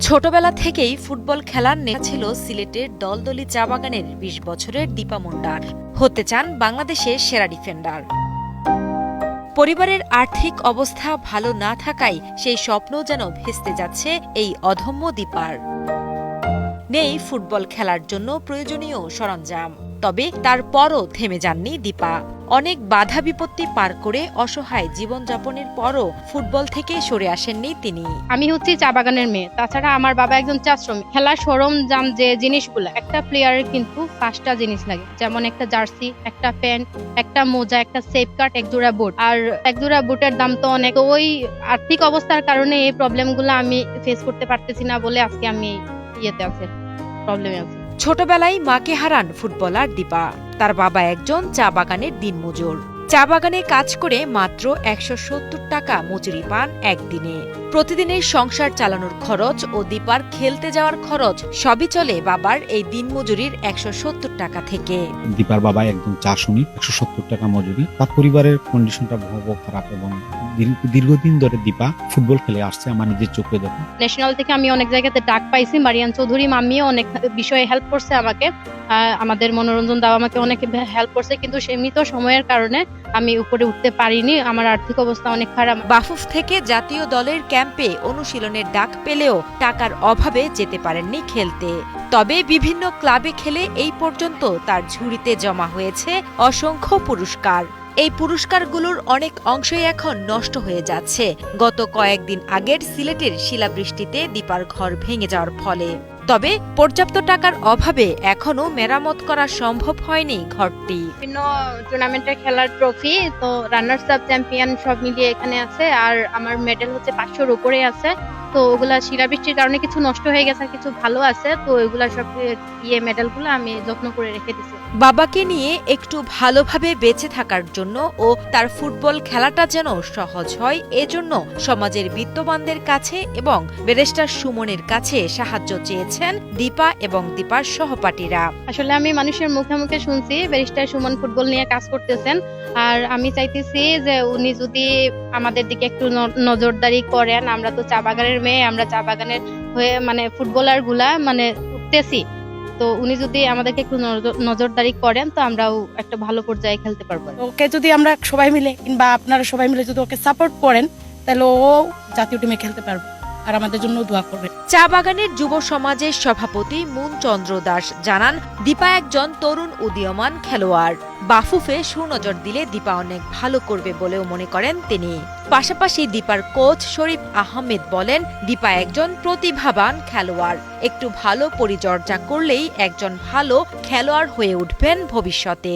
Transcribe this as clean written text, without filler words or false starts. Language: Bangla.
ছোটবেলা থেকেই ফুটবল খেলার নেশা ছিল সিলেটের দলদলি চা বাগানের ২০ বছরের দীপা মুন্ডার। হতে চান বাংলাদেশের সেরা ডিফেন্ডার। পরিবারের আর্থিক অবস্থা ভালো না থাকায় সেই স্বপ্ন যেন ভেস্তে যাচ্ছে এই অধম্য দীপার। নেই ফুটবল খেলার জন্য প্রয়োজনীয় সরঞ্জাম, তবে তারপরও থেমে যাননি দীপা। অনেক বাধা বিপত্তি পার করে অসহায় জীবনযাপনের পরও ফুটবল থেকে সরে আসেননি তিনি। আমি হচ্ছি চা বাগানের মেয়ে, তাছাড়া আমার বাবা একজন চা শ্রমিক। খেলার সরঞ্জাম যে জিনিসগুলো একটা প্লেয়ারের কিন্তু 5টা জিনিস লাগে, যেমন একটা জার্সি, একটা প্যান্ট, একটা মোজা, একটা সেফ গার্ড, এক জোড়া বুট। আর এক জোড়া বুটের দাম তো অনেক। ওই আর্থিক অবস্থার কারণে এই প্রবলেমগুলো আমি ফেস করতে পারতেছি না বলে আজকে আমি প্রবলেমে আছি। ছোটবেলায় মাকে হারান ফুটবলার দীপা। তার বাবা একজন চা বাগানের দিনমজুর। চা বাগানে কাজ করে মাত্র ১৭০ টাকা মজুরি পান একদিনে। প্রতিদিনের সংসার চালানোর খরচ ও দীপার খেলতে যাওয়ার খরচ সবই চলে বাবার এই দিনমজুরির ১৭০ টাকা থেকে। দীপার বাবা একজন চা শ্রমিক, ১৭০ টাকা মজুরি। তার পরিবারের কন্ডিশনটা ভয়াবহ খারাপ এবং দীর্ঘদিন ধরে দীপা ফুটবল খেলে আসছে, আমার নিজের চোখে দেখা। ন্যাশনাল থেকে আমি অনেক জায়গাতে ডাক পাইছি। মারিয়ান চৌধুরী মাম্মিও অনেক বিষয়ে হেল্প করছে আমাকে, আমাদের মনোরঞ্জন দাও আমাকে অনেক হেল্প করছে, কিন্তু সীমিত সময়ের কারণে আমি উপরে উঠতে পারিনি। আমার আর্থিক অবস্থা অনেক খারাপ। বাফুফ থেকে জাতীয় দলের ক্যাম্পে অনুশীলনের ডাক পেলেও টাকার অভাবে যেতে পারেননি খেলতে। তবে বিভিন্ন ক্লাবে খেলে এই পর্যন্ত তার ঝুড়িতে জমা হয়েছে অসংখ্য পুরস্কার। এই পুরস্কারগুলোর অনেক অংশই এখন নষ্ট হয়ে যাচ্ছে গত কয়েকদিন আগের সিলেটের শিলাবৃষ্টিতে দীপার ঘর ভেঙে যাওয়ার ফলে। তবে পর্যাপ্ত টাকার অভাবে এখনো মেরামত করা সম্ভব হয়নি ঘরটি। বিভিন্ন টুর্নামেন্টের খেলার ট্রফি, তো রানার্স আপ, চ্যাম্পিয়ন সব মিলিয়ে এখানে আছে। আর আমার মেডেল হচ্ছে 500-র উপরে আছে। তো ওগুলা শিলাবৃষ্টির কারণে কিছু নষ্ট হয়ে গেছে, কিছু ভালো আছে। তো ওইগুলা সব মেডেলগুলো আমি যত্ন করে রেখে দিছি। বাবাকে নিয়ে একটু ভালোভাবে বেঁচে থাকার জন্য ও তার ফুটবল খেলাটা যেন সহজ হয়, এজন্য সমাজের বিত্তবানদের কাছে এবং ব্যারিস্টার সুমনের কাছে সাহায্য চেয়েছেন দীপা এবং দীপার সহপাঠীরা। আসলে আমি মানুষের মুখে মুখে শুনছি ব্যারিস্টার সুমন ফুটবল নিয়ে কাজ করতেছেন, আর আমি চাইতেছি যে উনি যদি আমাদের দিকে একটু নজরদারি করেন। আমরা তো চা বাগানের মেয়ে, আমরা চা বাগানের হয়ে ফুটবলার গুলা উঠতেছি। তো উনি যদি আমাদেরকে একটু নজরদারি করেন তো আমরাও একটা ভালো পর্যায়ে খেলতে পারবো। ওকে যদি আমরা সবাই মিলে কিংবা আপনারা সবাই মিলে যদি ওকে সাপোর্ট করেন, তাহলে ও জাতীয় টিমে খেলতে পারবে, আর আমাদের জন্য দোয়া করবেন। চা বাগানের যুব সমাজের সভাপতি মুন চন্দ্র দাস জানান, দীপা একজন তরুণ উদীয়মান খেলোয়াড়। বাফুফে সুনজর দিলে দীপা অনেক ভালো করবে বলেও মনে করেন তিনি। পাশাপাশি দীপার কোচ শরীফ আহমেদ বলেন, দীপা একজন প্রতিভাবান খেলোয়াড়। একটু ভালো পরিচর্যা করলেই একজন ভালো খেলোয়াড় হয়ে উঠবেন ভবিষ্যতে।